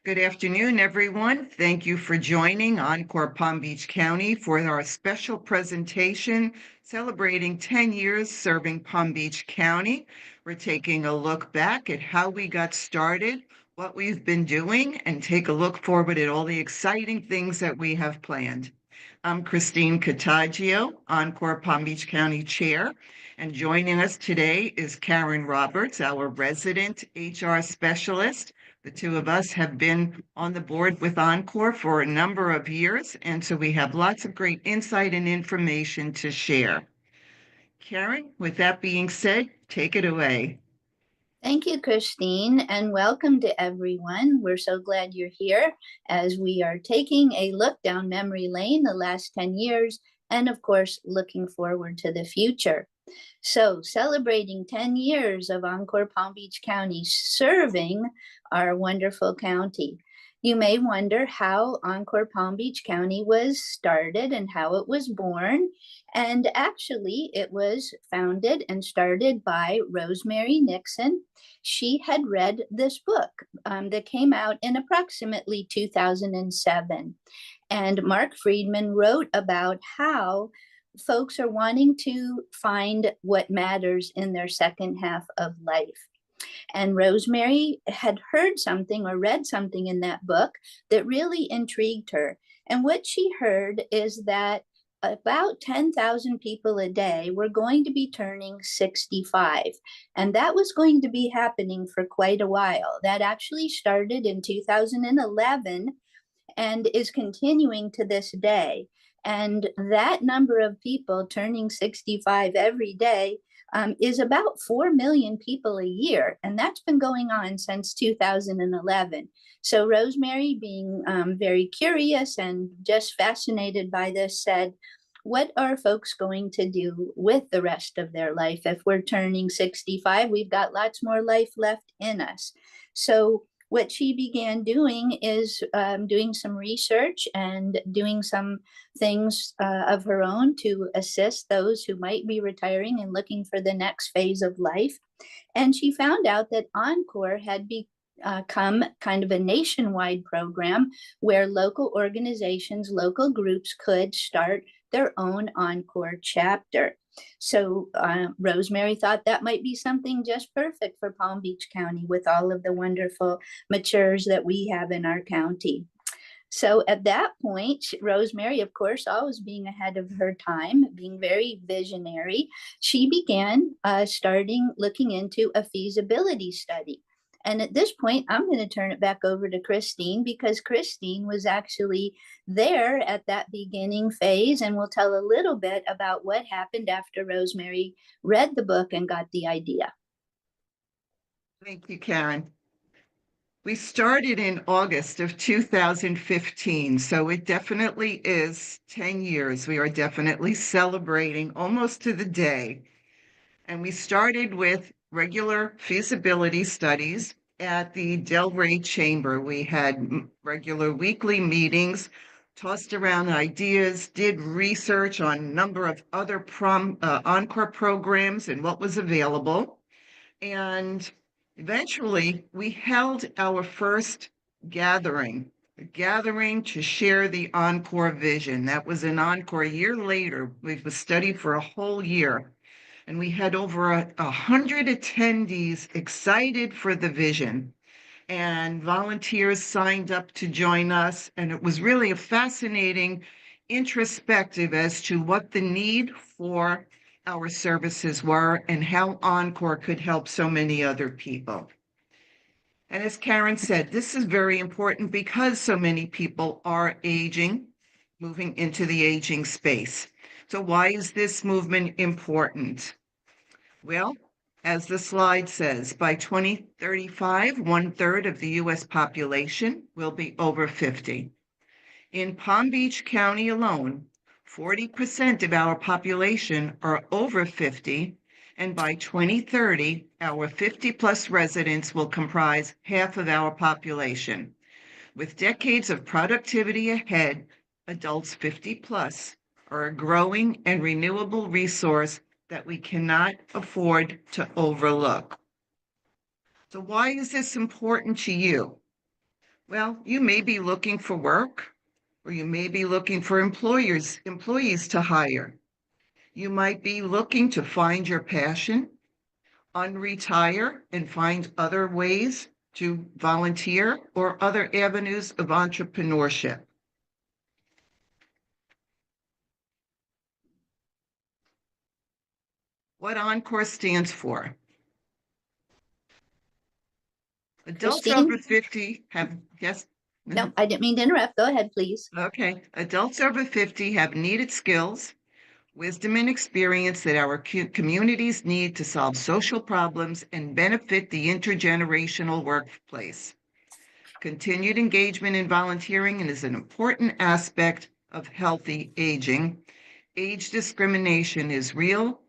Good afternoon, everyone. Thank you for joining Encore Palm Beach County for our special presentation celebrating 10 years serving Palm Beach County. We're taking a look back at how we got started, what we've been doing, and take a look forward at all the exciting things that we have planned. I'm Christine Cottaggio, Encore Palm Beach County Chair, and joining us today is Karen Roberts, our resident HR specialist. The two of us have been on the board with Encore for a number of years, and so we have lots of great insight and information to share. Karen, with that being said, take it away. Thank you, Christine, and welcome to everyone. We're so glad you're here as we are taking a look down memory lane the last 10 years, and of course, looking forward to the future. So, celebrating 10 years of Encore Palm Beach County serving our wonderful county. You may wonder how Encore Palm Beach County was started and how it was born. And actually, it was founded and started by Rosemary Nixon. She had read this book that came out in approximately 2007. And Mark Friedman wrote about how folks are wanting to find what matters in their second half of life. And Rosemary had heard something or read something in that book that really intrigued her. And what she heard is that about 10,000 people a day were going to be turning 65. And that was going to be happening for quite a while. That actually started in 2011 and is continuing to this day. And that number of people turning 65 every day is about 4 million people a year. And that's been going on since 2011. So Rosemary, being very curious and just fascinated by this, said, what are folks going to do with the rest of their life? If we're turning 65, we've got lots more life left in us. So what she began doing is doing some research and doing some things of her own to assist those who might be retiring and looking for the next phase of life. And she found out that Encore had become kind of a nationwide program where local organizations, local groups could start their own Encore chapter. So Rosemary thought that might be something just perfect for Palm Beach County with all of the wonderful matures that we have in our county. So at that point, Rosemary, of course, always being ahead of her time, being very visionary, she began looking into a feasibility study. And at this point, I'm going to turn it back over to Christine because Christine was actually there at that beginning phase and will tell a little bit about what happened after Rosemary read the book and got the idea. Thank you, Karen. We started in August of 2015, so it definitely is 10 years. We are definitely celebrating almost to the day. And we started with regular feasibility studies at the Delray Chamber. We had regular weekly meetings, tossed around ideas, did research on a number of other Encore programs and what was available. And eventually, we held our first gathering, a gathering to share the Encore vision. That was an Encore a year later. We studied for a whole year. And we had over 100 attendees excited for the vision. And volunteers signed up to join us. And it was really a fascinating introspective as to what the need for our services were and how Encore could help so many other people. And as Karen said, this is very important because so many people are aging, moving into the aging space. So why is this movement important? Well, as the slide says, by 2035, 1/3 of the U.S. population will be over 50. In Palm Beach County alone, 40% of our population are over 50, and by 2030, our 50-plus residents will comprise half of our population. With decades of productivity ahead, adults 50-plus are a growing and renewable resource that we cannot afford to overlook. So why is this important to you? Well, you may be looking for work, or you may be looking for employees to hire. You might be looking to find your passion, unretire, and find other ways to volunteer or other avenues of entrepreneurship. What Encore stands for. Adults Christine? over 50 have, yes? No, I didn't mean to interrupt. Go ahead, please. Okay. Adults over 50 have needed skills, wisdom, and experience that our communities need to solve social problems and benefit the intergenerational workplace. Continued engagement in volunteering is an important aspect of healthy aging. Age discrimination is real.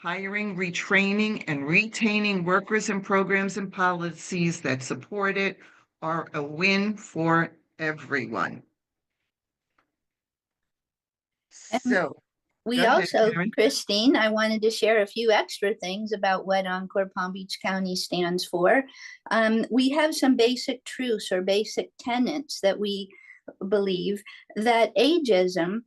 Hiring, retraining, and retaining workers and programs and policies that support it are a win for everyone. And So, we go ahead, also, Karen. Christine, I wanted to share a few extra things about what Encore Palm Beach County stands for. We have some basic truths or basic tenets that we believe that ageism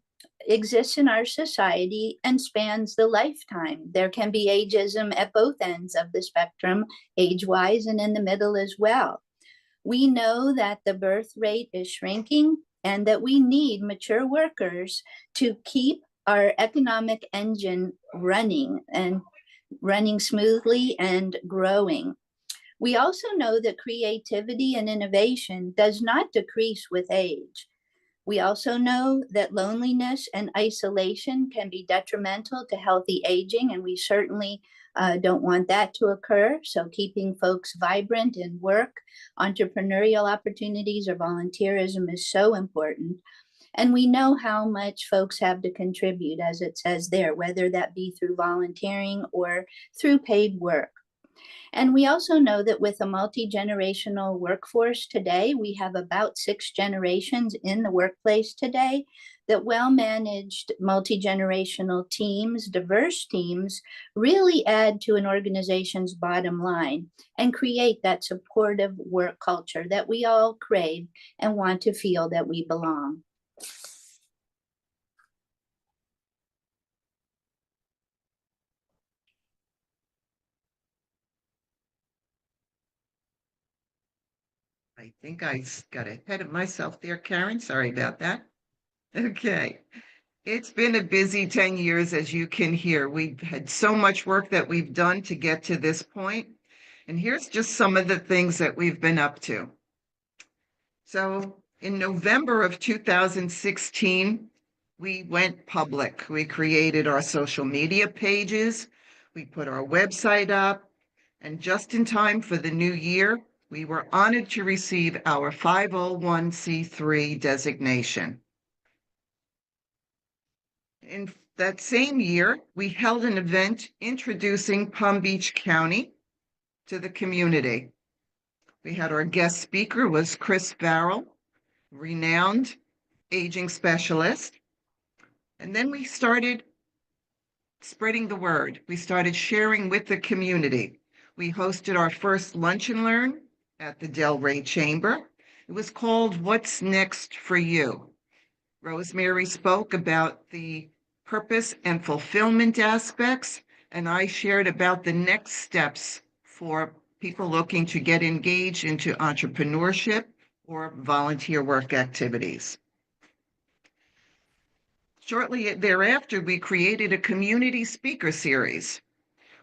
exists in our society and spans the lifetime. There can be ageism at both ends of the spectrum, age-wise and in the middle as well. We know that the birth rate is shrinking and that we need mature workers to keep our economic engine running and running smoothly and growing. We also know that creativity and innovation does not decrease with age. We also know that loneliness and isolation can be detrimental to healthy aging, and we certainly don't want that to occur. So keeping folks vibrant in work, entrepreneurial opportunities, or volunteerism is so important. And we know how much folks have to contribute, as it says there, whether that be through volunteering or through paid work. And we also know that with a multi-generational workforce today, we have about 6 generations in the workplace today, that well-managed multi-generational teams, diverse teams, really add to an organization's bottom line and create that supportive work culture that we all crave and want to feel that we belong. I think I got ahead of myself there, Karen. Sorry about that. Okay. It's been a busy 10 years, as you can hear. We've had so much work that we've done to get to this point. And here's just some of the things that we've been up to. So in November of 2016, we went public. We created our social media pages. We put our website up. And just in time for the new year, we were honored to receive our 501c3 designation. In that same year, we held an event introducing Palm Beach County to the community. We had our guest speaker was Chris Farrell, renowned aging specialist. And then we started spreading the word. We started sharing with the community. We hosted our first Lunch and Learn at the Delray Chamber. It was called What's Next for You? Rosemary spoke about the purpose and fulfillment aspects, and I shared about the next steps for people looking to get engaged into entrepreneurship or volunteer work activities. Shortly thereafter, we created a community speaker series.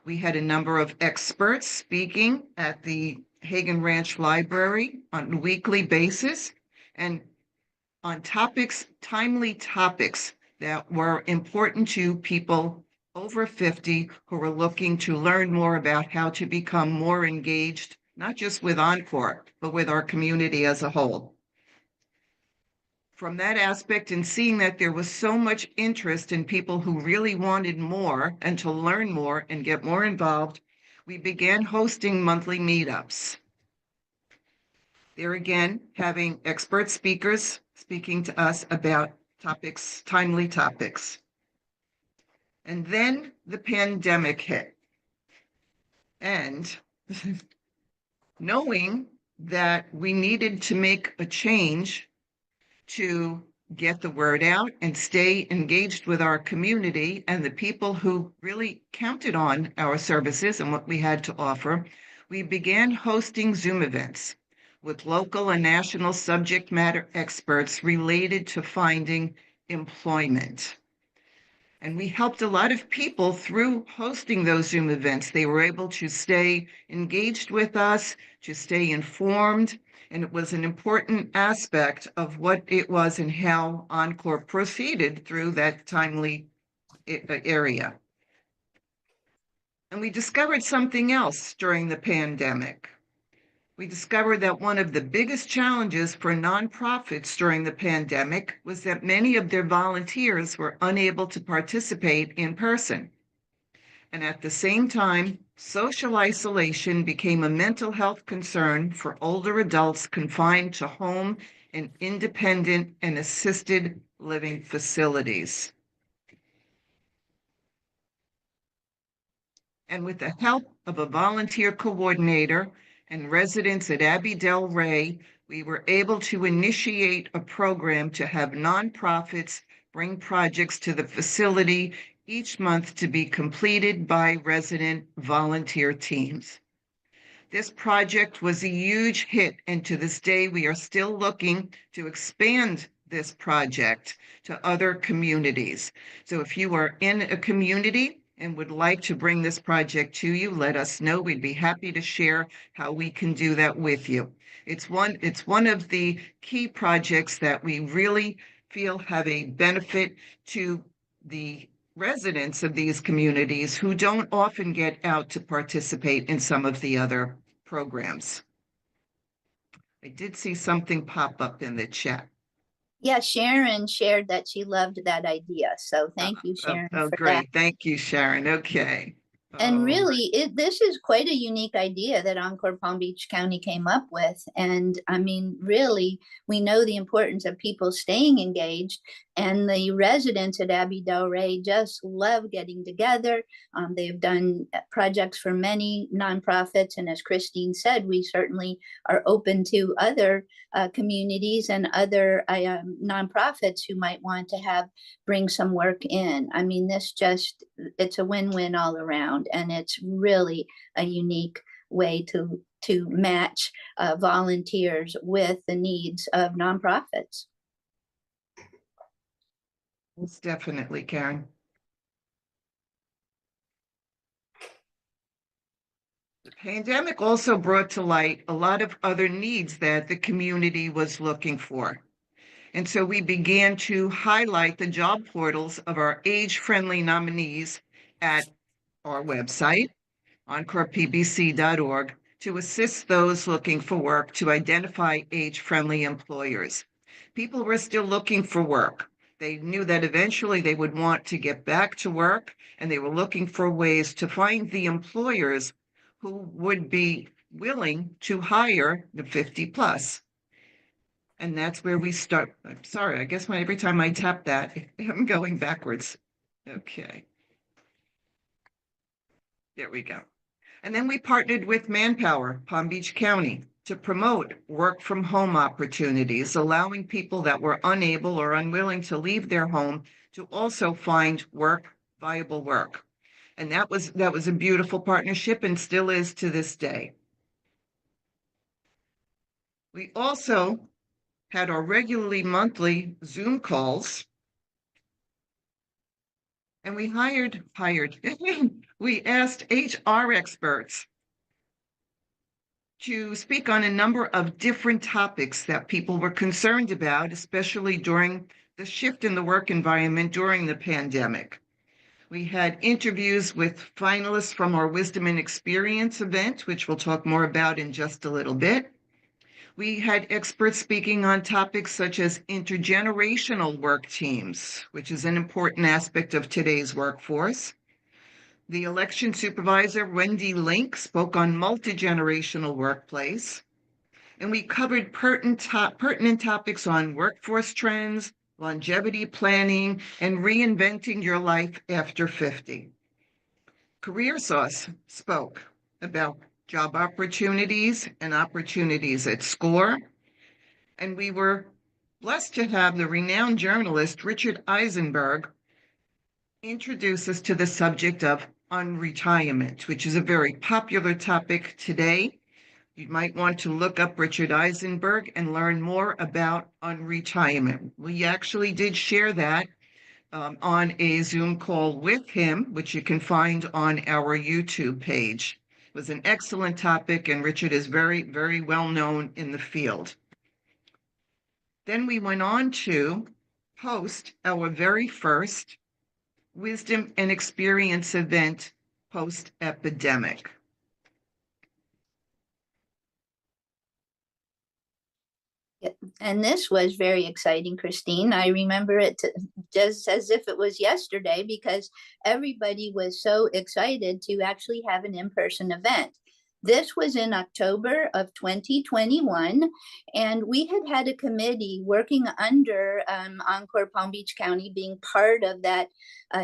We had a number of experts speaking at the Hagen Ranch Library on a weekly basis and on topics, timely topics that were important to people over 50 who were looking to learn more about how to become more engaged, not just with Encore, but with our community as a whole. From that aspect and seeing that there was so much interest in people who really wanted more and to learn more and get more involved, we began hosting monthly meetups. There again, having expert speakers speaking to us about topics, timely topics. And then the pandemic hit. And knowing that we needed to make a change to get the word out and stay engaged with our community and the people who really counted on our services and what we had to offer. We began hosting Zoom events with local and national subject matter experts related to finding employment. And we helped a lot of people through hosting those Zoom events. They were able to stay engaged with us, to stay informed, and it was an important aspect of what it was and how Encore proceeded through that timely area. And we discovered something else during the pandemic. We discovered that one of the biggest challenges for nonprofits during the pandemic was that many of their volunteers were unable to participate in person. And at the same time, social isolation became a mental health concern for older adults confined to home and independent and assisted living facilities. And with the help of a volunteer coordinator and residents at Abbey Del Rey, we were able to initiate a program to have nonprofits bring projects to the facility each month to be completed by resident volunteer teams. This project was a huge hit, and to this day, we are still looking to expand this project to other communities. So if you are in a community and would like to bring this project to you, let us know. We'd be happy to share how we can do that with you. It's one of the key projects that we really feel have a benefit to the residents of these communities who don't often get out to participate in some of the other programs. I did see something pop up in the chat. Yeah, Sharon shared that she loved that idea. So thank you, Sharon, Oh, for great. that. Thank you, Sharon. Okay. And really, this is quite a unique idea that Encore Palm Beach County came up with. And I mean, really, we know the importance of people staying engaged, and the residents at Abbey Del Rey just love getting together. They've done projects for many nonprofits. And as Christine said, we certainly are open to other communities and other nonprofits who might want to bring some work in. I mean, it's a win-win all around, and it's really a unique way to match volunteers with the needs of nonprofits. Most definitely, Karen. The pandemic also brought to light a lot of other needs that the community was looking for. And so we began to highlight the job portals of our age-friendly nominees at our website, encorepbc.org, to assist those looking for work to identify age-friendly employers. People were still looking for work. They knew that eventually they would want to get back to work, and they were looking for ways to find the employers who would be willing to hire the 50 plus. And that's where we start. I'm sorry, I guess every time I tap that, I'm going backwards. Okay. There we go. And then we partnered with Manpower, Palm Beach County, to promote work from home opportunities, allowing people that were unable or unwilling to leave their home to also find work, viable work. And that was a beautiful partnership and still is to this day. We also had our regularly monthly Zoom calls, and we we asked HR experts to speak on a number of different topics that people were concerned about, especially during the shift in the work environment during the pandemic. We had interviews with finalists from our Wisdom and Experience event, which we'll talk more about in just a little bit. We had experts speaking on topics such as intergenerational work teams, which is an important aspect of today's workforce. The election supervisor, Wendy Link, spoke on multi-generational workplace. And we covered pertinent topics on workforce trends, longevity planning, and reinventing your life after 50. Career Sauce spoke about job opportunities, and opportunities at SCORE. And we were blessed to have the renowned journalist Richard Eisenberg introduce us to the subject of unretirement, which is a very popular topic today. You might want to look up Richard Eisenberg and learn more about unretirement. We actually did share that on a Zoom call with him, which you can find on our YouTube page. It was an excellent topic, and Richard is very, very well known in the field. Then we went on to host our very first Wisdom and Experience event post-epidemic. And this was very exciting, Christine. I remember it just as if it was yesterday because everybody was so excited to actually have an in-person event. This was in October of 2021, and we had a committee working under Encore Palm Beach County, being part of that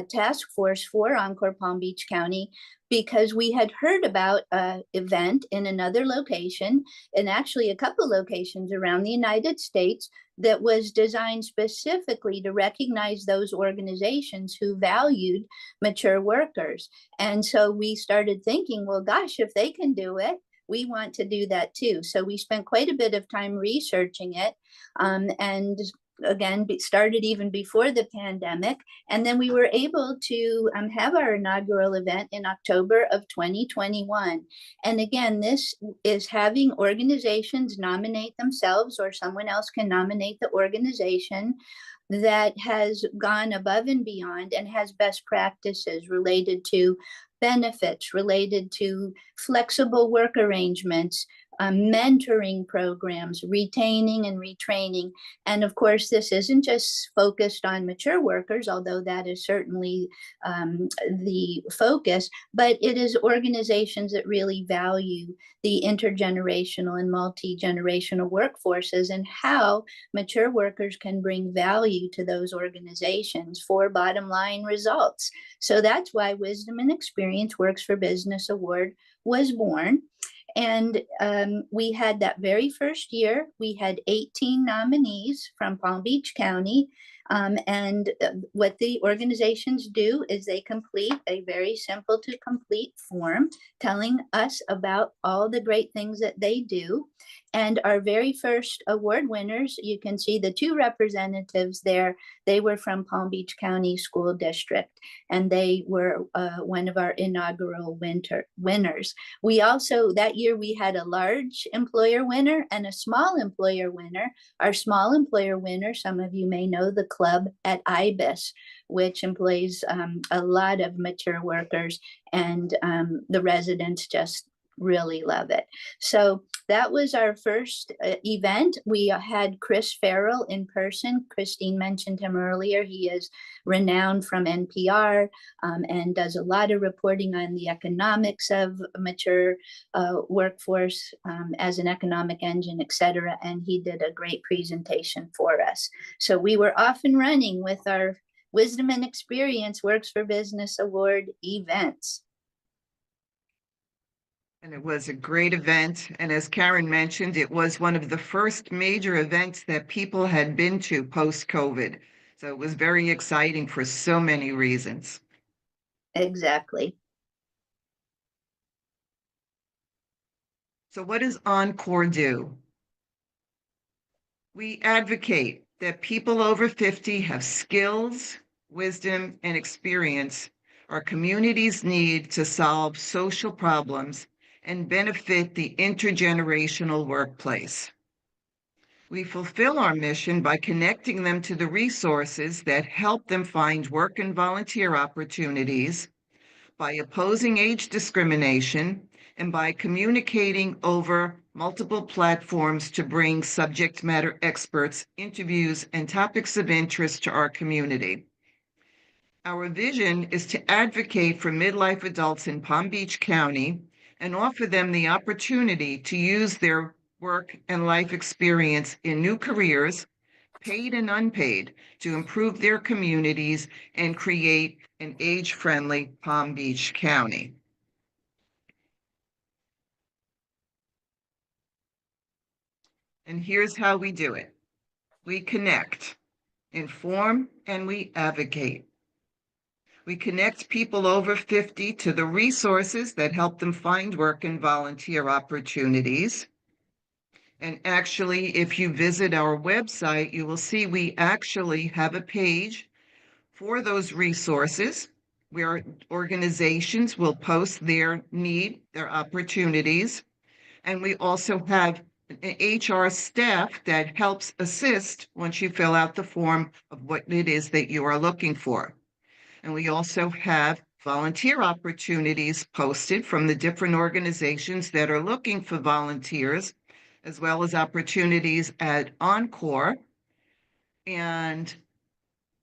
task force for Encore Palm Beach County, because we had heard about an event in another location, and actually a couple locations around the United States, that was designed specifically to recognize those organizations who valued mature workers. And so we started thinking, well, gosh, if they can do it, we want to do that too. So we spent quite a bit of time researching it, and again, started even before the pandemic. And then we were able to have our inaugural event in October of 2021. And again, this is having organizations nominate themselves, or someone else can nominate the organization that has gone above and beyond and has best practices related to benefits, related to flexible work arrangements, mentoring programs, retaining and retraining. And of course, this isn't just focused on mature workers, although that is certainly the focus, but it is organizations that really value the intergenerational and multi-generational workforces and how mature workers can bring value to those organizations for bottom line results. So that's why Wisdom and Experience Works for Business Award was born. And we had that very first year, we had 18 nominees from Palm Beach County. And what the organizations do is they complete a very simple to complete form telling us about all the great things that they do. And our very first award winners, you can see the two representatives there. They were from Palm Beach County School District, and they were one of our inaugural winners. We also, that year, we had a large employer winner and a small employer winner. Our small employer winner, some of you may know the club at IBIS, which employs a lot of mature workers, and the residents just really love it. So that was our first event. We had Chris Farrell in person. Christine mentioned him earlier. He is renowned from NPR and does a lot of reporting on the economics of a mature workforce as an economic engine, et cetera. And he did a great presentation for us. So we were off and running with our Wisdom and Experience Works for Business Award events. And it was a great event. And as Karen mentioned, it was one of the first major events that people had been to post-COVID. So it was very exciting for so many reasons. Exactly. So what does Encore do? We advocate that people over 50 have skills, wisdom, and experience our communities need to solve social problems and benefit the intergenerational workplace. We fulfill our mission by connecting them to the resources that help them find work and volunteer opportunities, by opposing age discrimination, and by communicating over multiple platforms to bring subject matter experts, interviews, and topics of interest to our community. Our vision is to advocate for midlife adults in Palm Beach County and offer them the opportunity to use their work and life experience in new careers, paid and unpaid, to improve their communities and create an age-friendly Palm Beach County. And here's how we do it. We connect, inform, and we advocate. We connect people over 50 to the resources that help them find work and volunteer opportunities. And actually, if you visit our website, you will see we actually have a page for those resources where organizations will post their need, their opportunities. And we also have an HR staff that helps assist once you fill out the form of what it is that you are looking for. And we also have volunteer opportunities posted from the different organizations that are looking for volunteers, as well as opportunities at Encore. And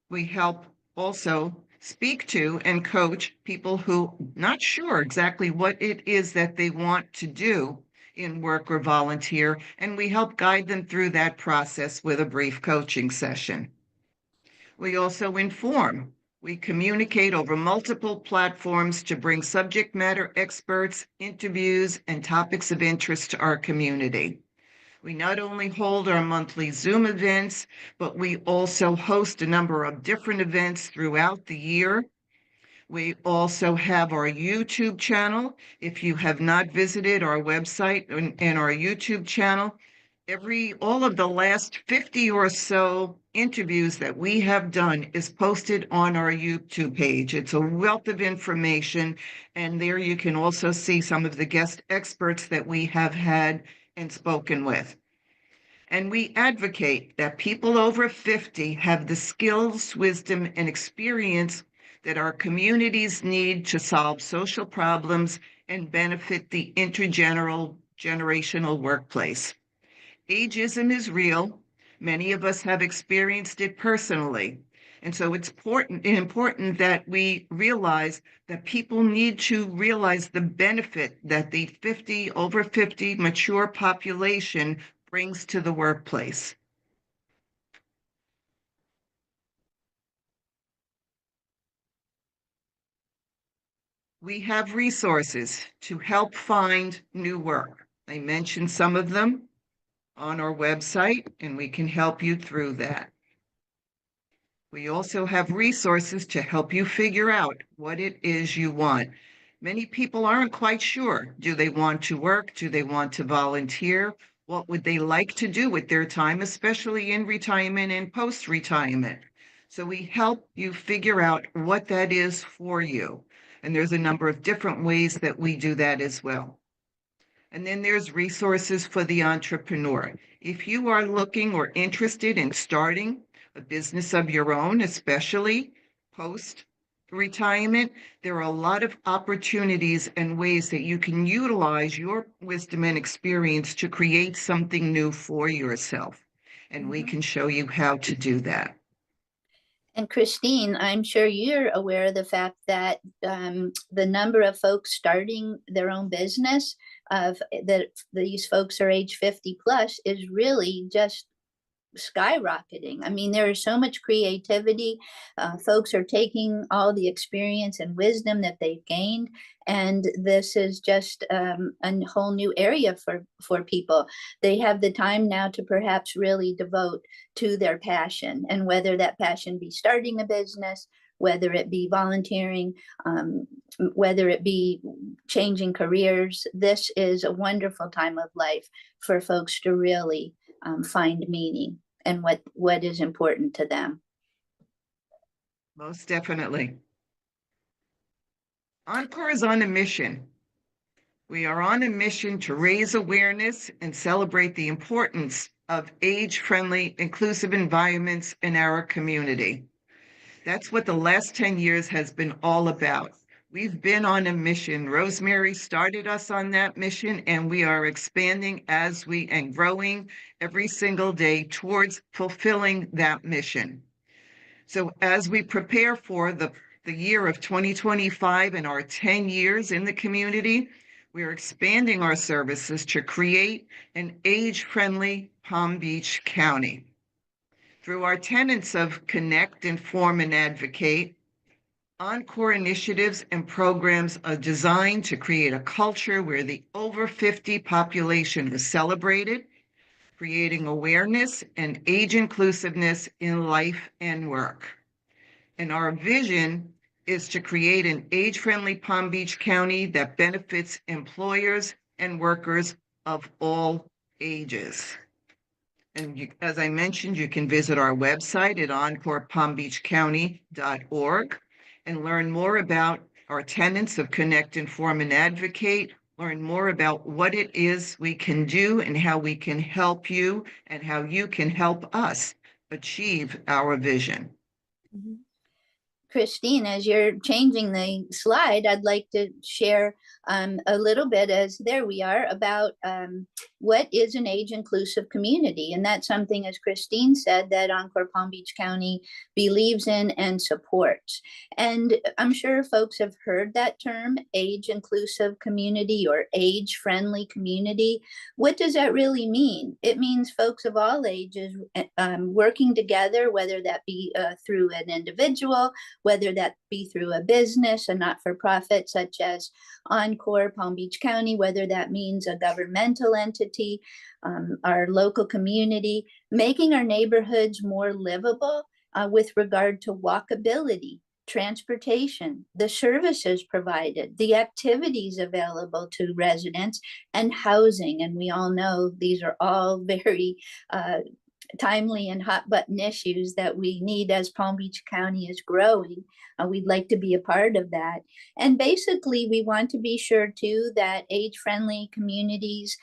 we help also speak to and coach people who not sure exactly what it is that they want to do in work or volunteer, and we help guide them through that process with a brief coaching session. We also inform. We communicate over multiple platforms to bring subject matter experts, interviews, and topics of interest to our community. We not only hold our monthly Zoom events, but we also host a number of different events throughout the year. We also have our YouTube channel. If you have not visited our website and our YouTube channel, all of the last 50 or so interviews that we have done is posted on our YouTube page. It's a wealth of information, and there you can also see some of the guest experts that we have had and spoken with. And we advocate that people over 50 have the skills, wisdom, and experience that our communities need to solve social problems and benefit the intergenerational workplace. Ageism is real. Many of us have experienced it personally. And so it's important that we realize that people need to realize the benefit that the over 50 mature population brings to the workplace. We have resources to help find new work. I mentioned some of them on our website, and we can help you through that. We also have resources to help you figure out what it is you want. Many people aren't quite sure. Do they want to work? Do they want to volunteer? What would they like to do with their time, especially in retirement and post-retirement? So we help you figure out what that is for you. And there's a number of different ways that we do that as well. And then there's resources for the entrepreneur. If you are looking or interested in starting a business of your own, especially post-retirement, there are a lot of opportunities and ways that you can utilize your wisdom and experience to create something new for yourself. And we can show you how to do that. And Christine, I'm sure you're aware of the fact that the number of folks starting their own business, that these folks are age 50 plus, is really just skyrocketing. I mean, there is so much creativity. Folks are taking all the experience and wisdom that they've gained, and this is just a whole new area for people. They have the time now to perhaps really devote to their passion, and whether that passion be starting a business, whether it be volunteering, whether it be changing careers, this is a wonderful time of life for folks to really find meaning and what is important to them. Most definitely. Encore is on a mission. We are on a mission to raise awareness and celebrate the importance of age-friendly, inclusive environments in our community. That's what the last 10 years has been all about. We've been on a mission. Rosemary started us on that mission, and we are expanding and growing every single day towards fulfilling that mission. So as we prepare for the year of 2025 and our 10 years in the community, we're expanding our services to create an age-friendly Palm Beach County. Through our tenets of connect, inform, and advocate, Encore initiatives and programs are designed to create a culture where the over 50 population is celebrated, creating awareness and age inclusiveness in life and work. And our vision is to create an age-friendly Palm Beach County that benefits employers and workers of all ages. And as I mentioned, you can visit our website at encorepalmbeachcounty.org and learn more about our tenets of connect, inform, and advocate, learn more about what it is we can do and how we can help you and how you can help us achieve our vision. Mhm. Christine, as you're changing the slide, I'd like to share a little bit, as there we are, about what is an age-inclusive community. And that's something, as Christine said, that Encore Palm Beach County believes in and supports. And I'm sure folks have heard that term, age-inclusive community or age-friendly community. What does that really mean? It means folks of all ages working together, whether that be through an individual, whether that be through a business, a not-for-profit such as Encore Palm Beach County, whether that means a governmental entity, our local community, making our neighborhoods more livable with regard to walkability, transportation, the services provided, the activities available to residents, and housing. And we all know these are all very timely and hot button issues that we need as Palm Beach County is growing. We'd like to be a part of that. And basically, we want to be sure too that age-friendly communities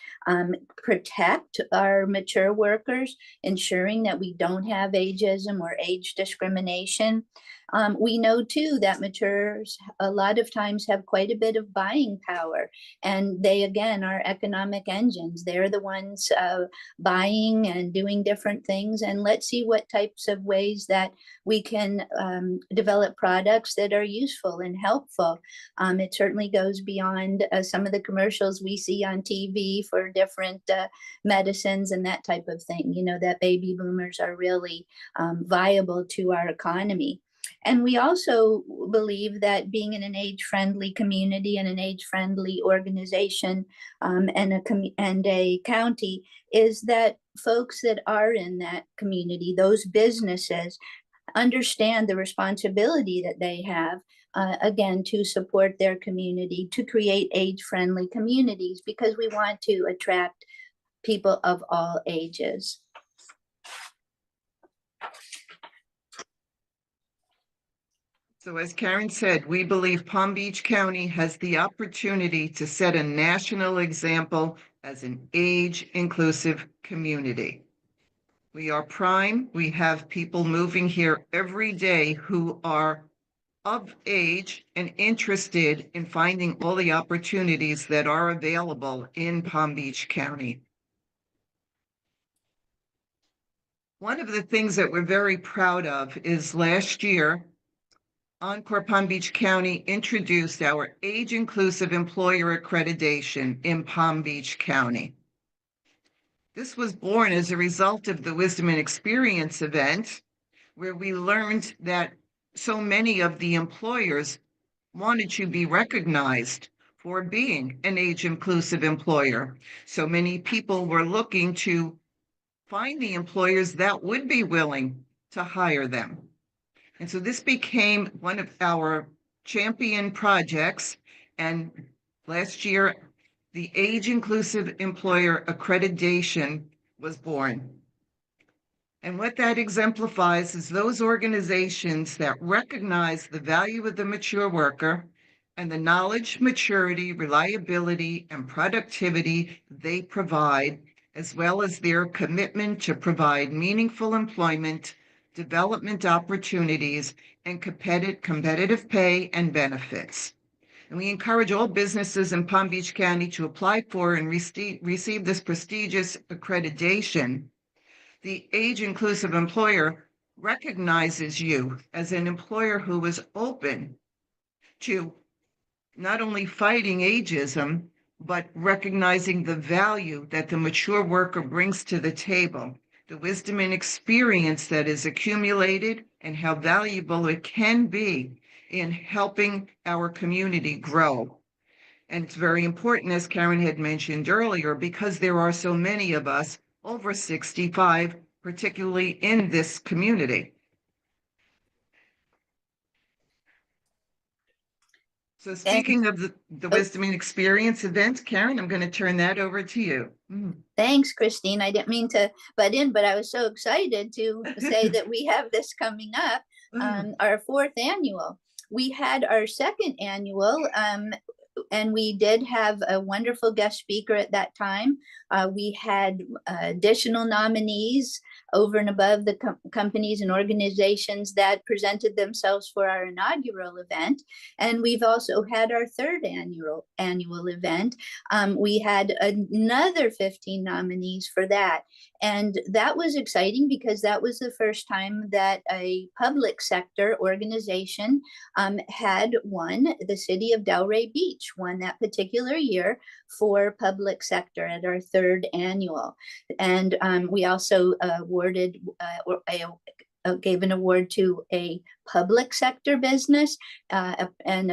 protect our mature workers, ensuring that we don't have ageism or age discrimination. We know too that matures a lot of times have quite a bit of buying power, and they again are economic engines. They're the ones buying and doing different things. And let's see what types of ways that we can develop products that are useful and helpful. It certainly goes beyond some of the commercials we see on TV for different medicines and that type of thing. You know, that baby boomers are really viable to our economy. And we also believe that being in an age-friendly community and an age-friendly organization and a county is that folks that are in that community, those businesses, understand the responsibility that they have, again, to support their community, to create age-friendly communities, because we want to attract people of all ages. So as Karen said, we believe Palm Beach County has the opportunity to set a national example as an age-inclusive community. We are prime. We have people moving here every day who are of age and interested in finding all the opportunities that are available in Palm Beach County. One of the things that we're very proud of is last year, Encore Palm Beach County introduced our age-inclusive employer accreditation in Palm Beach County. This was born as a result of the Wisdom and Experience event, where we learned that so many of the employers wanted to be recognized for being an age-inclusive employer. So many people were looking to find the employers that would be willing to hire them. And so this became one of our champion projects. And last year, the Age Inclusive Employer Accreditation was born. And what that exemplifies is those organizations that recognize the value of the mature worker and the knowledge, maturity, reliability, and productivity they provide, as well as their commitment to provide meaningful employment, development opportunities, and competitive pay and benefits. And we encourage all businesses in Palm Beach County to apply for and receive this prestigious accreditation. The Age Inclusive Employer recognizes you as an employer who is open to not only fighting ageism, but recognizing the value that the mature worker brings to the table, the wisdom and experience that is accumulated, and how valuable it can be in helping our community grow. And it's very important, as Karen had mentioned earlier, because there are so many of us over 65, particularly in this community. So speaking of the Wisdom and Experience event, Karen, I'm going to turn that over to you. Thanks, Christine. I didn't mean to butt in, but I was so excited to say that we have this coming up, our 4th annual. We had our 2nd annual, and we did have a wonderful guest speaker at that time. We had additional nominees over and above the companies and organizations that presented themselves for our inaugural event. And we've also had our 3rd annual event. We had another 15 nominees for that. And that was exciting because that was the first time that a public sector organization had won. The city of Delray Beach won that particular year for public sector at our 3rd annual. And we also awarded gave an award to a public sector business, in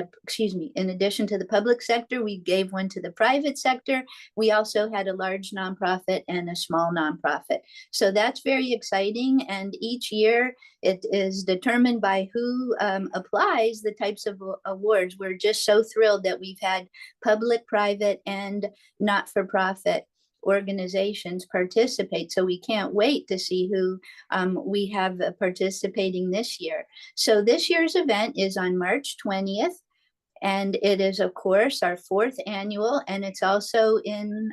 addition to the public sector, we gave one to the private sector. We also had a large nonprofit and a small nonprofit. So that's very exciting. And each year it is determined by who applies the types of awards. We're just so thrilled that we've had public, private, and not-for-profit organizations participate. So we can't wait to see who we have participating this year. So this year's event is on March 20th. And it is, of course, our 4th annual. And it's also in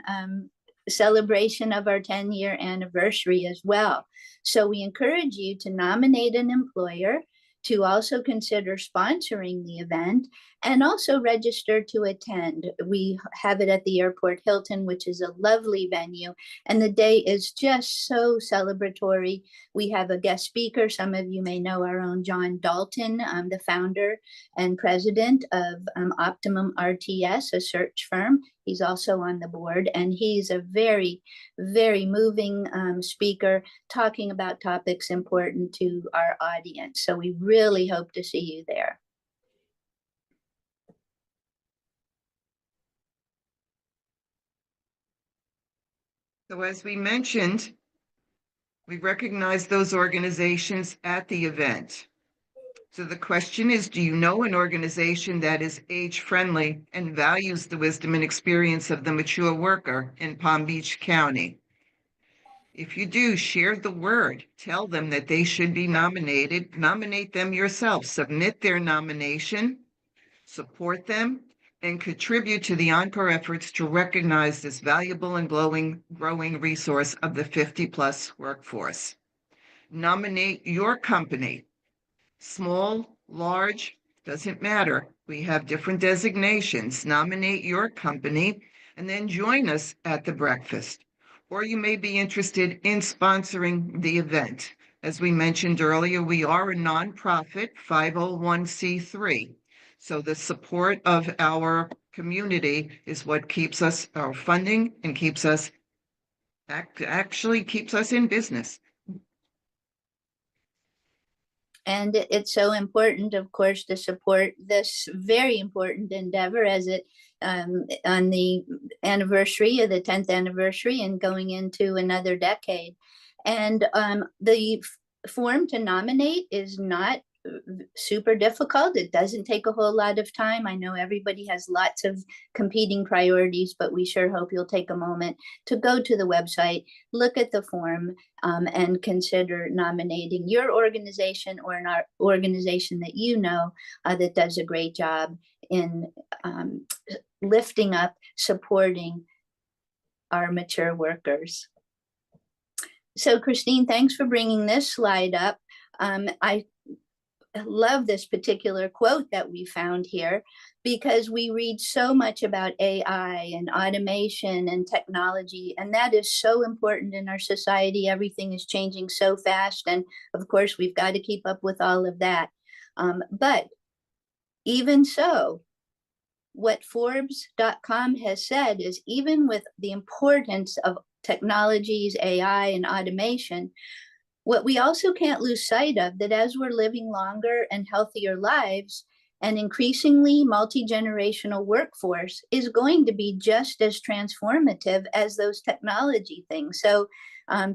celebration of our 10-year anniversary as well. So we encourage you to nominate an employer, to also consider sponsoring the event, and also register to attend. We have it at the Airport Hilton, which is a lovely venue, and the day is just so celebratory. We have a guest speaker. Some of you may know our own John Dalton, the founder and president of Optimum RTS, a search firm. He's also on the board, and he's a very, very moving speaker talking about topics important to our audience. So we really hope to see you there. So as we mentioned, we recognize those organizations at the event. So the question is, do you know an organization that is age-friendly and values the wisdom and experience of the mature worker in Palm Beach County? If you do, share the word. Tell them that they should be nominated. Nominate them yourself. Submit their nomination, support them, and contribute to the Encore efforts to recognize this valuable and growing resource of the 50-plus workforce. Nominate your company. Small, large, doesn't matter. We have different designations. Nominate your company and then join us at the breakfast. Or you may be interested in sponsoring the event. As we mentioned earlier, we are a nonprofit 501c3. So the support of our community is what keeps us our funding and keeps us actually keeps us in business. And it's so important, of course, to support this very important endeavor as it on the anniversary of the 10th anniversary and going into another decade. And the form to nominate is not super difficult. It doesn't take a whole lot of time. I know everybody has lots of competing priorities, but we sure hope you'll take a moment to go to the website, look at the form, and consider nominating your organization or an organization that you know that does a great job in lifting up, supporting our mature workers. So Christine, thanks for bringing this slide up. I love this particular quote that we found here because we read so much about AI and automation and technology, and that is so important in our society. Everything is changing so fast, and of course we've got to keep up with all of that. But even so, what Forbes.com has said is even with the importance of technologies, AI, and automation, what we also can't lose sight of that as we're living longer and healthier lives, An increasingly multi-generational workforce is going to be just as transformative as those technology things. So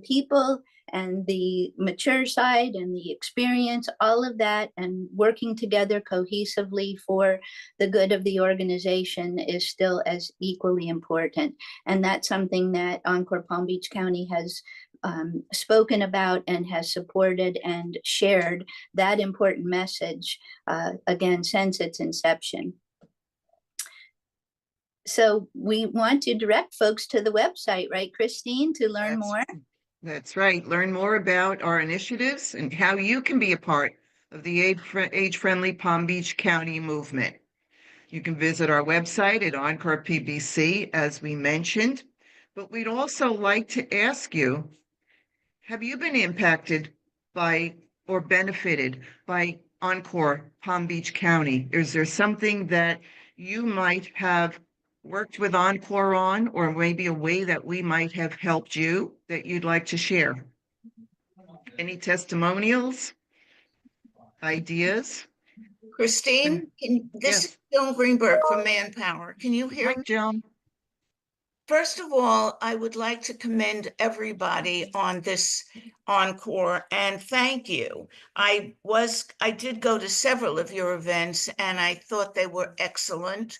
people and the mature side and the experience, all of that, and working together cohesively for the good of the organization is still as equally important. And that's something that Encore Palm Beach County has spoken about and has supported and shared that important message again since its inception. So we want to direct folks to the website, right, Christine, to learn more? That's right. Learn more about our initiatives and how you can be a part of the age-friendly Palm Beach County movement. You can visit our website at Encore PBC, as we mentioned, but we'd also like to ask you, have you been impacted by or benefited by Encore Palm Beach County? Is there something that you might have worked with Encore on, or maybe a way that we might have helped you that you'd like to share? Any testimonials, ideas? Christine, this is Yes. Joan Greenberg from Manpower. Can you hear Hi, me? Joan. First of all, I would like to commend everybody on this Encore and thank you. I did go to several of your events and I thought they were excellent.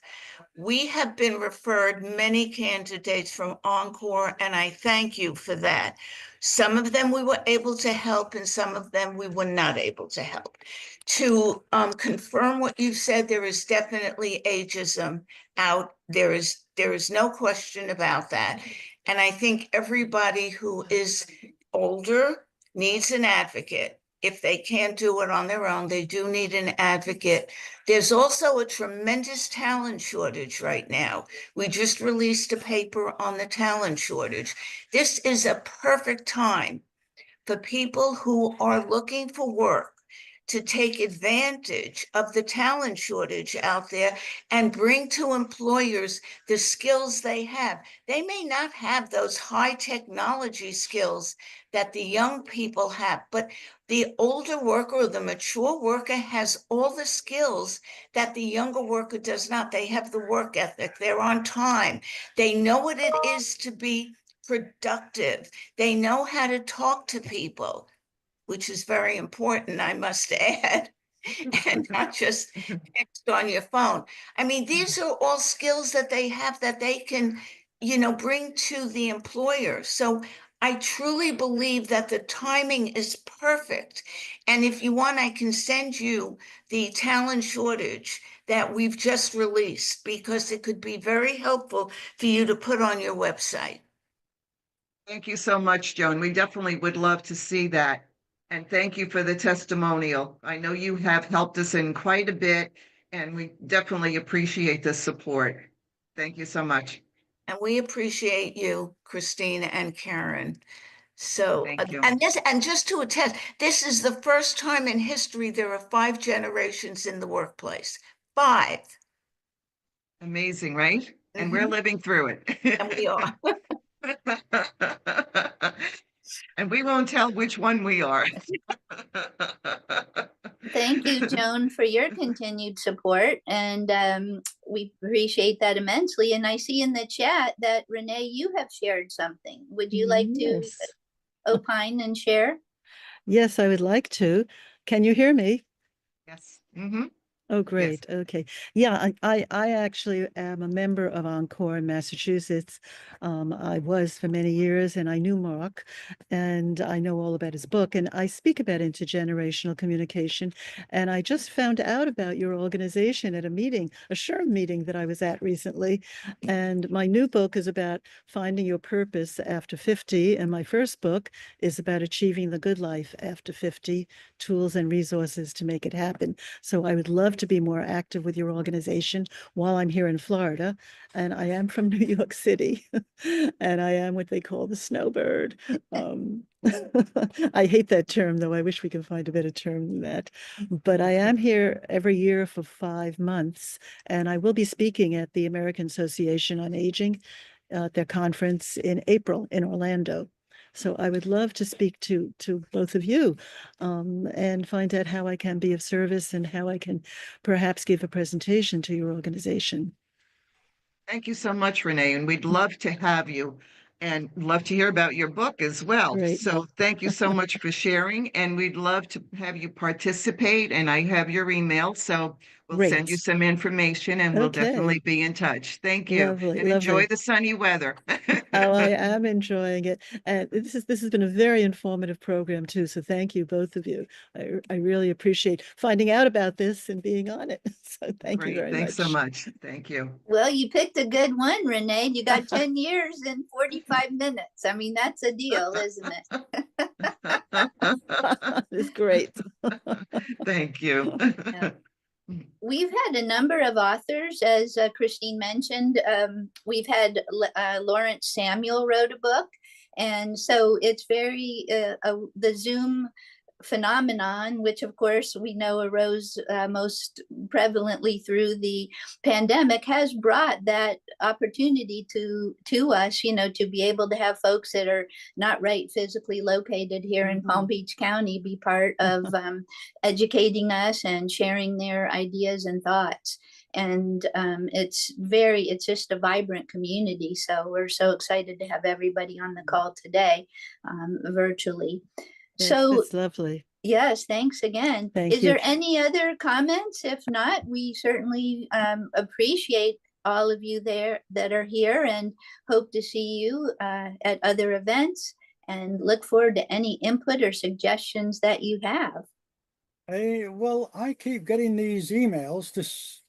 We have been referred many candidates from Encore, and I thank you for that. Some of them we were able to help, and some of them we were not able to help. To confirm what you've said, there is definitely ageism out. There is no question about that. And I think everybody who is older needs an advocate. If they can't do it on their own, they do need an advocate. There's also a tremendous talent shortage right now. We just released a paper on the talent shortage. This is a perfect time for people who are looking for work to take advantage of the talent shortage out there and bring to employers the skills they have. They may not have those high technology skills that the young people have, but the older worker or the mature worker has all the skills that the younger worker does not. They have the work ethic, they're on time, they know what it is to be productive, they know how to talk to people, which is very important, I must add, and not just text on your phone. I mean, these are all skills that they have that they can, bring to the employer. So I truly believe that the timing is perfect. And if you want, I can send you the talent shortage that we've just released, because it could be very helpful for you to put on your website. Thank you so much, Joan. We definitely would love to see that. And thank you for the testimonial. I know you have helped us in quite a bit, and we definitely appreciate the support. Thank you so much. And we appreciate you, Christina and Karen. So, Thank you. and just to attest, this is the first time in history there are 5 generations in the workplace. 5. Amazing, right? And we're Mhm. living through it. And we are. And we won't tell which one we are. Thank you, Joan, for your continued support. And we appreciate that immensely. And I see in the chat that Renee, you have shared something. Would you like to Yes. opine and share? Yes, I would like to. Can you hear me? Yes. Mm-hmm. Oh, great. Okay. Yeah, I actually am a member of Encore in Massachusetts. I was for many years, and I knew Mark, and I know all about his book, and I speak about intergenerational communication. And I just found out about your organization at a meeting, a SHRM meeting that I was at recently. And my new book is about finding your purpose after 50, and my first book is about achieving the good life after 50, tools and resources to make it happen. So I would love to be more active with your organization while I'm here in Florida. And I am from New York City, and I am what they call the snowbird. I hate that term, though. I wish we could find a better term than that. But I am here every year for 5 months, and I will be speaking at the American Association on Aging at their conference in April in Orlando. So I would love to speak to both of you and find out how I can be of service and how I can perhaps give a presentation to your organization. Thank you so much, Renee, and we'd love to have you and love to hear about your book as well. Great. So thank you so much for sharing, and we'd love to have you participate. And I have your email, so we'll send you Great. some information and we'll Okay. definitely be in touch. Thank you. Lovely, And enjoy lovely. the sunny weather. Oh, I am enjoying it. And this has been a very informative program too. So thank you, both of you. I really appreciate finding out about this and being on it. So thank you Great. very Thanks so much. much. Thank you. Well, you picked a good one, Renee. You got 10 years and 45 minutes. I mean, that's a deal, isn't it? It's great. Thank you. Yeah. We've had a number of authors, as Christine mentioned. We've had Lawrence Samuel wrote a book. And so it's very, the Zoom phenomenon, which of course we know arose most prevalently through the pandemic, has brought that opportunity to us, you know, to be able to have folks that are not right physically located here in Palm Beach County be part of educating us and sharing their ideas and thoughts. And it's just a vibrant community. So we're so excited to have everybody on the call today virtually. Yes, So that's lovely. yes, thanks again. Thank Is you. there any other comments? If not, we certainly appreciate all of you there that are here and hope to see you at other events and look forward to any input or suggestions that you have. Well, I keep getting these emails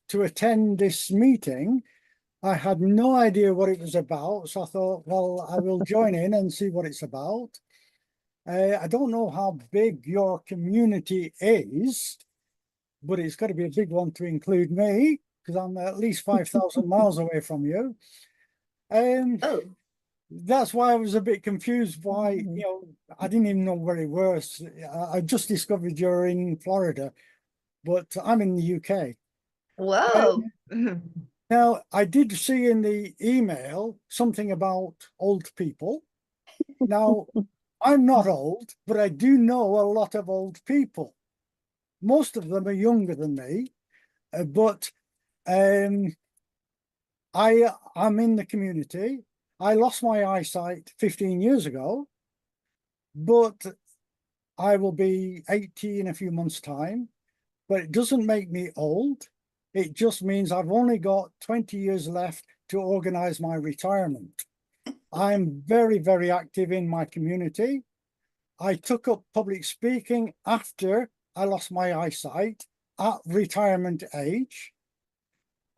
to attend this meeting. I had no idea what it was about, so I thought, well, I will join in and see what it's about. I don't know how big your community is, but it's got to be a big one to include me, because I'm at least 5,000 miles away from you. Oh, That's why I was a bit confused why, you know, I didn't even know where it was. I just discovered you're in Florida, but I'm in the UK. whoa. Now, I did see in the email something about old people. Now, I'm not old, but I do know a lot of old people. Most of them are younger than me, but I'm in the community. I lost my eyesight 15 years ago, but I will be 80 in a few months' time. But it doesn't make me old. It just means I've only got 20 years left to organize my retirement. I'm very, very active in my community. I took up public speaking after I lost my eyesight at retirement age.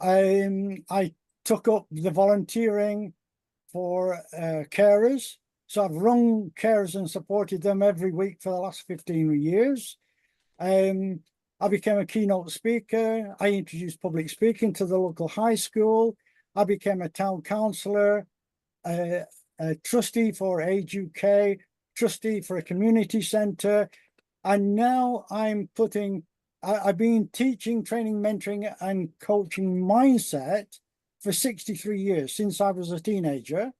I took up the volunteering for carers. So I've run carers and supported them every week for the last 15 years. I became a keynote speaker. I introduced public speaking to the local high school. I became a town councillor, a trustee for Age UK, trustee for a community centre. And now I've been teaching, training, mentoring and coaching mindset for 63 years, since I was a teenager.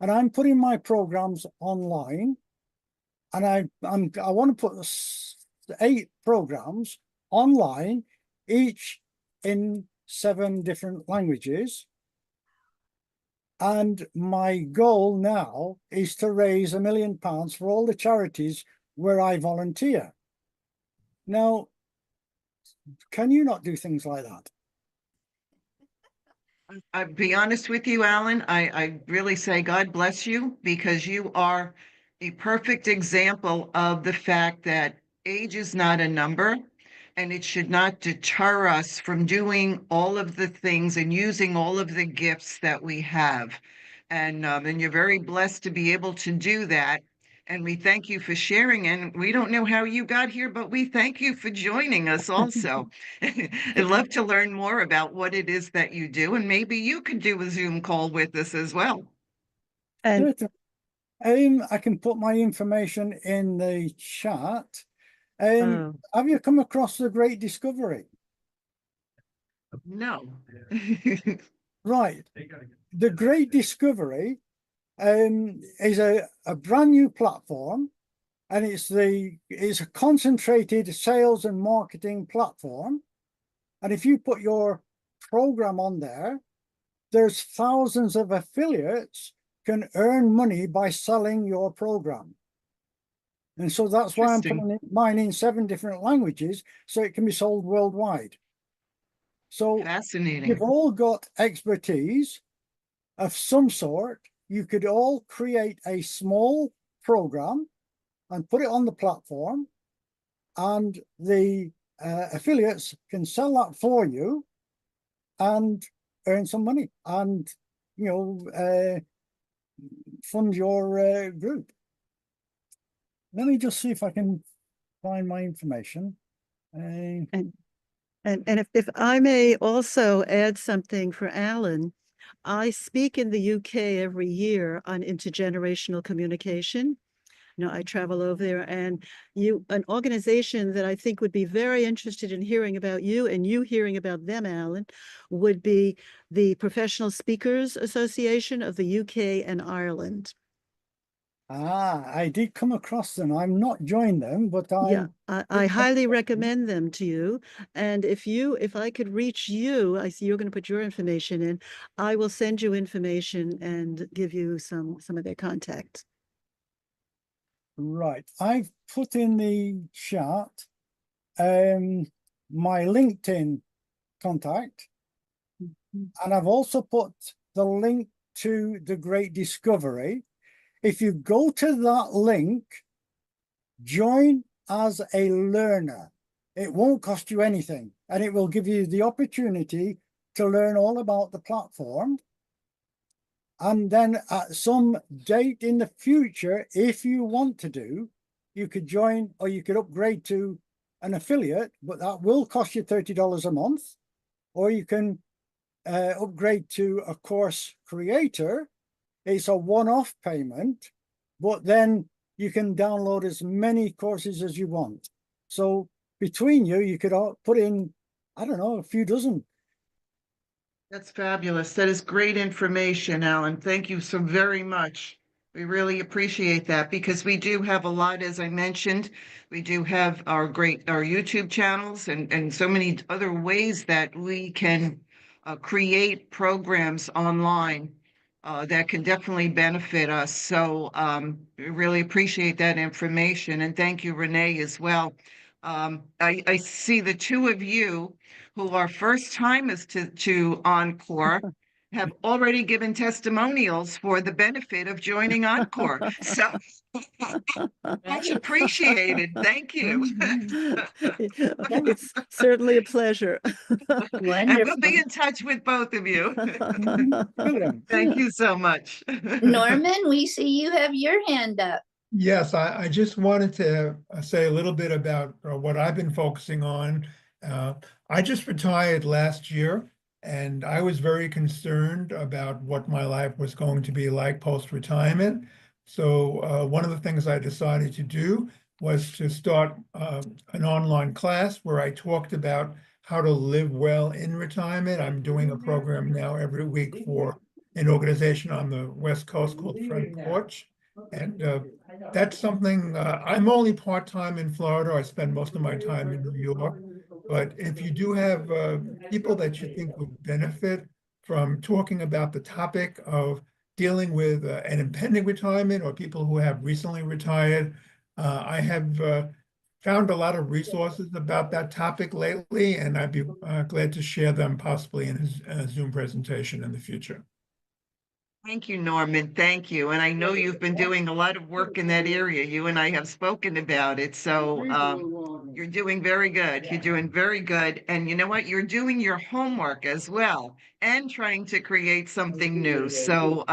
And I'm putting my programs online. And I want to put 8 programs online, each in 7 different languages. And my goal now is to raise £1 million for all the charities where I volunteer. Now, can you not do things like that? I'll be honest with you, Alan. I really say God bless you, because you are a perfect example of the fact that age is not a number, and it should not deter us from doing all of the things and using all of the gifts that we have. And you're very blessed to be able to do that. And we thank you for sharing. And we don't know how you got here, but we thank you for joining us also. I'd love to learn more about what it is that you do. And maybe you could do a Zoom call with us as well. And I can put my information in the chat. Have you come across the Great Discovery? No. Right. The Great Discovery is a brand new platform, and it's a concentrated sales and marketing platform. And if you put your program on there, there's thousands of affiliates can earn money by selling your program. And so that's why I'm putting mine in 7 different languages, so it can be sold worldwide. So Fascinating. you've all got expertise of some sort. You could all create a small program and put it on the platform, and the affiliates can sell that for you and earn some money and, you know, fund your group. Let me just see if I can find my information. And if I may also add something for Alan, I speak in the UK every year on intergenerational communication. You know, I travel over there, and an organization that I think would be very interested in hearing about you and you hearing about them, Alan, would be the Professional Speakers Association of the UK and Ireland. I did come across them. I'm not joined them, but I highly recommend them to you. And if I could reach you, I see you're going to put your information in, I will send you information and give you some of their contact. Right. I've put in the chat my LinkedIn contact, and I've also put the link to the Great Discovery. If you go to that link, join as a learner. It won't cost you anything, and it will give you the opportunity to learn all about the platform. And then at some date in the future, if you want to do, you could join, or you could upgrade to an affiliate, but that will cost you $30 a month. Or you can upgrade to a course creator. It's a one-off payment, but then you can download as many courses as you want. So between you, you could put in, I don't know, a few dozen. That's fabulous. That is great information, Alan. Thank you so very much. We really appreciate that, because we do have a lot, as I mentioned, we do have our YouTube channels and so many other ways that we can create programs online that can definitely benefit us. So we really appreciate that information. And thank you, Renee, as well. I see the two of you who are first timers to Encore have already given testimonials for the benefit of joining Encore. So much appreciated. Thank you. It's certainly a pleasure. And we'll be in touch with both of you. Thank you so much. Norman, we see you have your hand up. Yes, I just wanted to say a little bit about what I've been focusing on. I just retired last year, and I was very concerned about what my life was going to be like post-retirement. So one of the things I decided to do was to start an online class where I talked about how to live well in retirement. I'm doing a program now every week for an organization on the West Coast called Front Porch. And that's something, I'm only part-time in Florida. I spend most of my time in New York. But if you do have people that you think would benefit from talking about the topic of dealing with an impending retirement, or people who have recently retired, I have found a lot of resources about that topic lately, and I'd be glad to share them possibly in a Zoom presentation in the future. Thank you, Norman. Thank you. And I know you've been doing a lot of work in that area. You and I have spoken about it. So you're doing very good. You're doing very good. And you know what? You're doing your homework as well and trying to create something new. So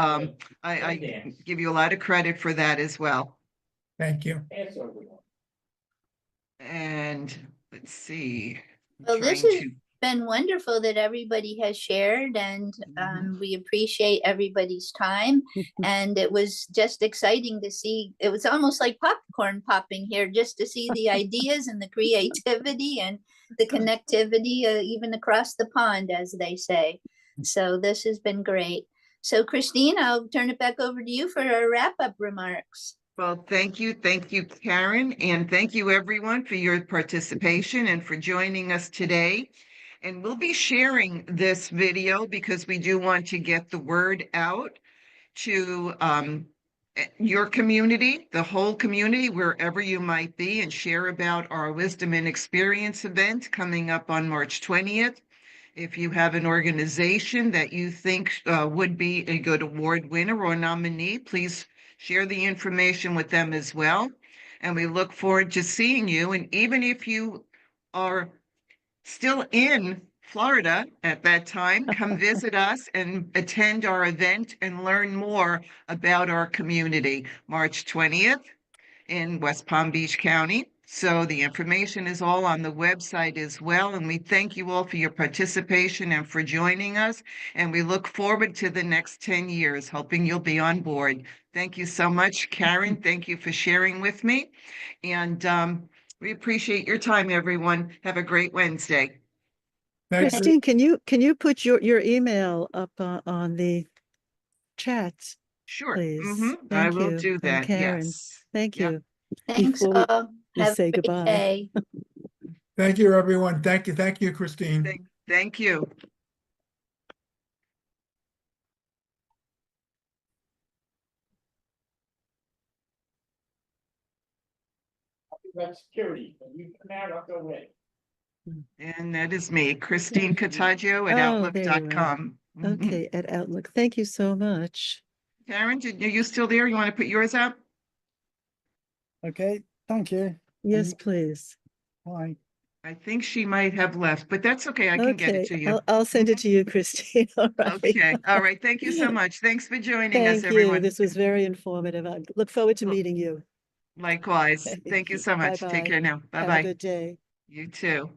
I give you a lot of credit for that as well. Thank you. And let's see. Well, this has been wonderful that everybody has shared, and we appreciate everybody's time. And it was just exciting to see. It was almost like popcorn popping here, just to see the ideas and the creativity and the connectivity, even across the pond, as they say. So this has been great. So Christine, I'll turn it back over to you for our wrap-up remarks. Well, thank you, Karen, and thank you everyone for your participation and for joining us today. And we'll be sharing this video because we do want to get the word out to your community, the whole community, wherever you might be, and share about our Wisdom and Experience event coming up on March 20th. If you have an organization that you think would be a good award winner or nominee, please share the information with them as well. And we look forward to seeing you. And even if you are still in Florida at that time, come visit us and attend our event and learn more about our community, March 20th in West Palm Beach County. So the information is all on the website as well. And we thank you all for your participation and for joining us. And we look forward to the next 10 years, hoping you'll be on board. Thank you so much, Karen. Thank you for sharing with me. And we appreciate your time, everyone. Have a great Wednesday. Thanks. Christine, can you put your email up on the chat, Sure. please? I Thank will you. do And that. Karen, Yes. thank Yep. you. Thanks Before all. we Have say a great goodbye. day. Thank you, everyone. Thank you, Christine. Thank you. That's security. You come out, I'll go away. And that is me, Christine Cottaggio at Oh, there you are. outlook.com. Okay, at Outlook. Thank you so much. Karen, are you still there? You want to put yours up? Okay, thank you. Yes, please. Bye. I think she might have left, but that's okay. I can get it Okay, to you. I'll send it to you, Christine. All right. Okay. All right. Thank you so much. Thanks for joining us, Thank you. everyone. This was very informative. I look forward to meeting you. Likewise. Okay. Thank you so much. Take Bye-bye. care now. Have a Bye-bye. good day. You too.